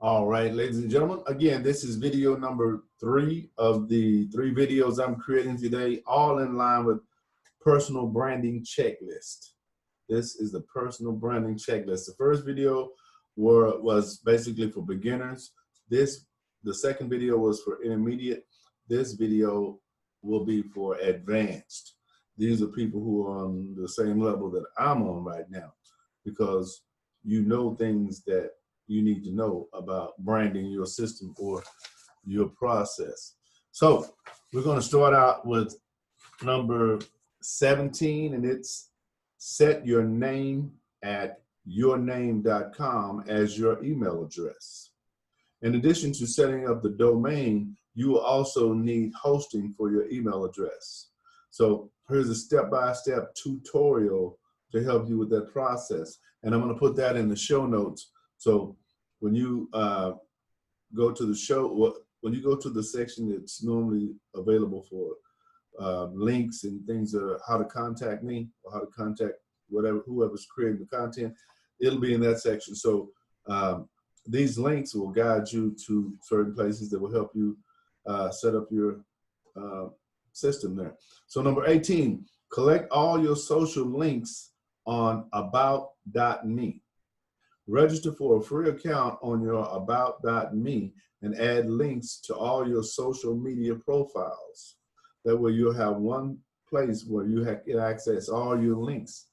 All right, ladies and gentlemen, again, this is video number 3 of the 3 videos I'm creating today, all in line with personal branding checklist. This is the personal branding checklist. The first video was basically for beginners. The second video was for intermediate. This video will be for advanced. These are people who are on the same level that I'm on right now, because you know things that you need to know about branding your system or your process. So we're going to start out with number 17, and it's set your name at yourname.com as your email address. In addition to setting up the domain, you will also need hosting for your email address. So here's a step-by-step tutorial to help you with that process. And I'm going to put that in the show notes. So when you go to the show, when you go to the section that's normally available for links and things, how to contact me or how to contact whoever's creating the content, it'll be in that section. So these links will guide you to certain places that will help you set up your system there. So number 18, collect all your social links on about.me. Register for a free account on your about.me and add links to all your social media profiles. That way you'll have one place where you can access all your links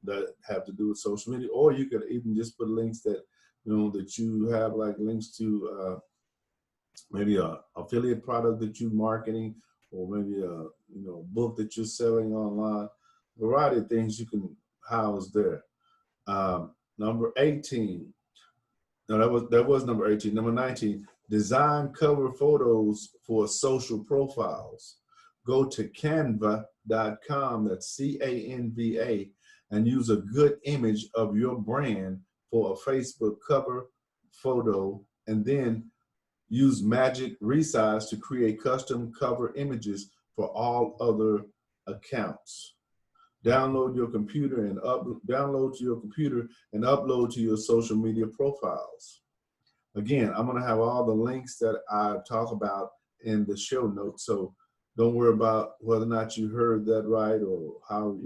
that have to do with social media, or you could even just put links that that you have, like links to maybe a affiliate product that you're marketing, or maybe a book that you're selling online. A variety of things you can house there. Number 18. No, that was number 18. Number 19. Design cover photos for social profiles. Go to canva.com. That's CANVA, and use a good image of your brand for a Facebook cover photo, and then use Magic Resize to create custom cover images for all other accounts. Download to your computer and upload to your social media profiles. Again, I'm going to have all the links that I talk about in the show notes, so don't worry about whether or not you heard that right or how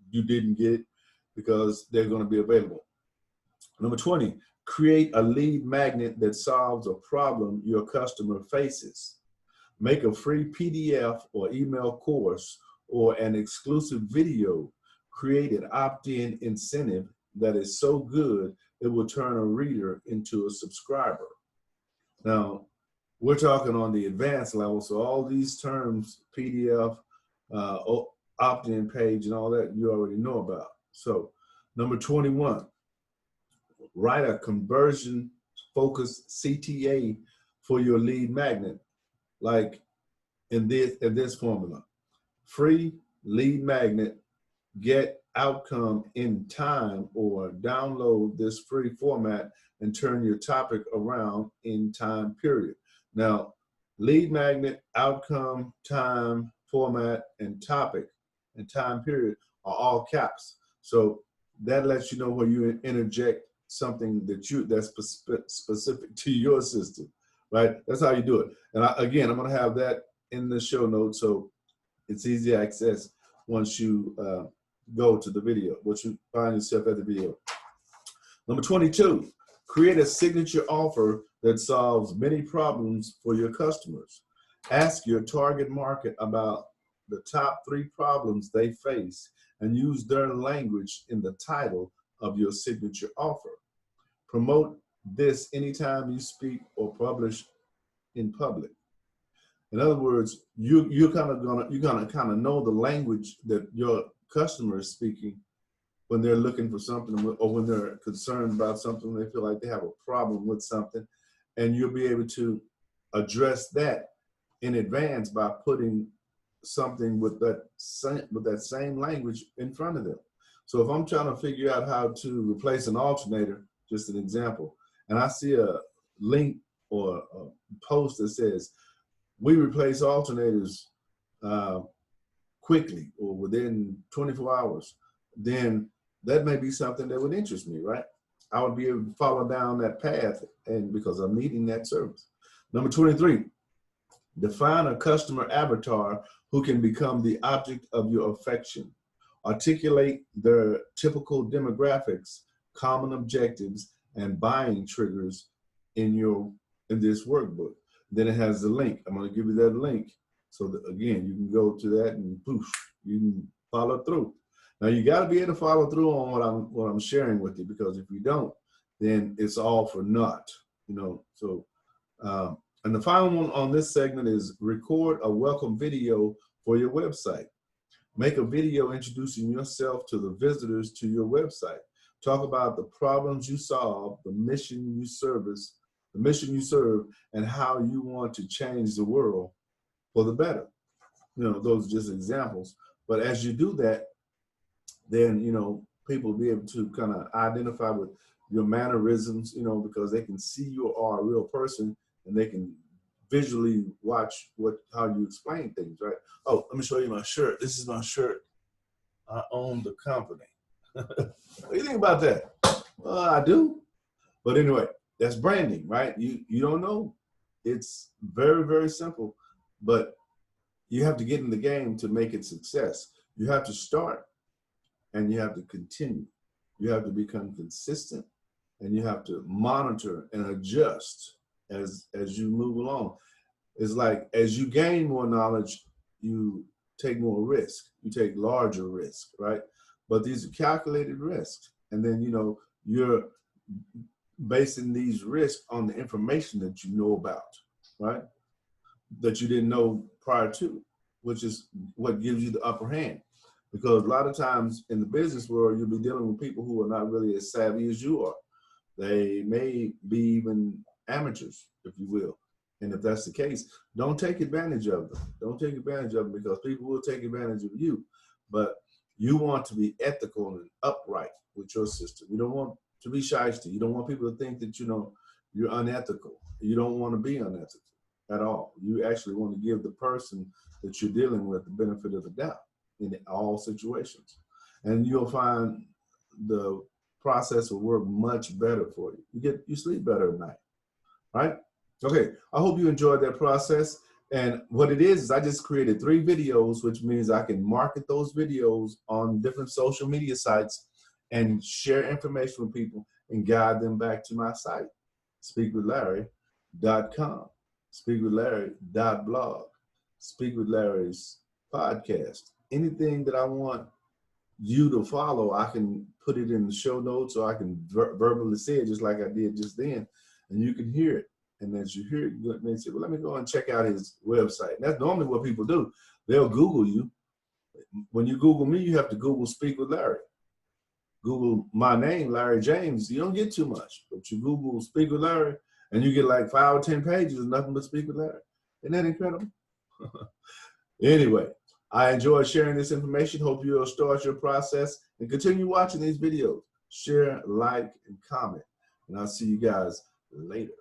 you didn't get it, because they're going to be available. Number 20, create a lead magnet that solves a problem your customer faces. Make a free PDF or email course or an exclusive video. Create an opt-in incentive that is so good it will turn a reader into a subscriber. Now, we're talking on the advanced level, so all these terms, PDF, opt-in page, and all that, you already know about. So, number 21, write a conversion-focused CTA for your lead magnet, like in this formula. Free lead magnet, get outcome in time, or download this free format and turn your topic around in time period. Now, lead magnet, outcome, time, format, and topic and time period are all caps. So that lets you know where you interject something that's specific to your system, right? That's how you do it. And again, I'm going to have that in the show notes, so it's easy access once you go to the video, once you find yourself at the video. Number 22, create a signature offer that solves many problems for your customers. Ask your target market about the top 3 problems they face and use their language in the title of your signature offer. Promote this anytime you speak or publish in public. In other words, you're gonna kind of know the language that your customer is speaking when they're looking for something, or when they're concerned about something, they feel like they have a problem with something, and you'll be able to address that in advance by putting something with that same language in front of them. So if I'm trying to figure out how to replace an alternator, just an example, and I see a link or a post that says, we replace alternators quickly or within 24 hours, then that may be something that would interest me, right? I would be able to follow down that path, and because I'm needing that service. Number 23, define a customer avatar who can become the object of your affection. Articulate their typical demographics, common objectives, and buying triggers in this workbook. Then it has the link. I'm going to give you that link so that, again, you can go to that and poof, you can follow through. Now you got to be able to follow through on what I'm sharing with you, because if you don't, then it's all for naught, you know. So, and the final one on this segment is record a welcome video for your website. Make a video introducing yourself to the visitors to your website. Talk about the problems you solve, the mission you serve, and how you want to change the world for the better. You know, those are just examples. But as you do that, then, you know, people will be able to kind of identify with your mannerisms, you know, because they can see you are a real person, and they can visually watch how you explain things, right? Oh, let me show you my shirt. This is my shirt. I own the company. What do you think about that? I do. But anyway, that's branding, right? You don't know. It's very, very simple, but you have to get in the game to make it success. You have to start, and you have to continue. You have to become consistent, and you have to monitor and adjust as you move along. It's like as you gain more knowledge, you take more risk. You take larger risk, right? But these are calculated risks. And then, you know, you're basing these risks on the information that you know about, right? That you didn't know prior to, which is what gives you the upper hand. Because a lot of times in the business world, you'll be dealing with people who are not really as savvy as you are. They may be even amateurs, if you will. And if that's the case, don't take advantage of them. Don't take advantage of them, because people will take advantage of you. But you want to be ethical and upright with your system. You don't want to be shysty. You don't want people to think that, you know, you're unethical. You don't want to be unethical at all. You actually want to give the person that you're dealing with the benefit of the doubt in all situations. And you'll find the process will work much better for you. You sleep better at night, right? Okay, I hope you enjoyed that process. And what it is I just created 3 videos, which means I can market those videos on different social media sites and share information with people and guide them back to my site, speakwithlarry.com, speakwithlarry.blog, Speak with Larry's podcast. Anything that I want you to follow, I can put it in the show notes, or I can verbally say it just like I did just then, and you can hear it. And as you hear it, you may say, well, let me go and check out his website. And that's normally what people do. They'll Google you. When you Google me, you have to Google Speak with Larry. Google my name, Larry James. You don't get too much, but you Google Speak with Larry, and you get like 5 or 10 pages of nothing but Speak with Larry. Isn't that incredible? Anyway, I enjoyed sharing this information. Hope you'll start your process and continue watching these videos. Share, like, and comment. And I'll see you guys later.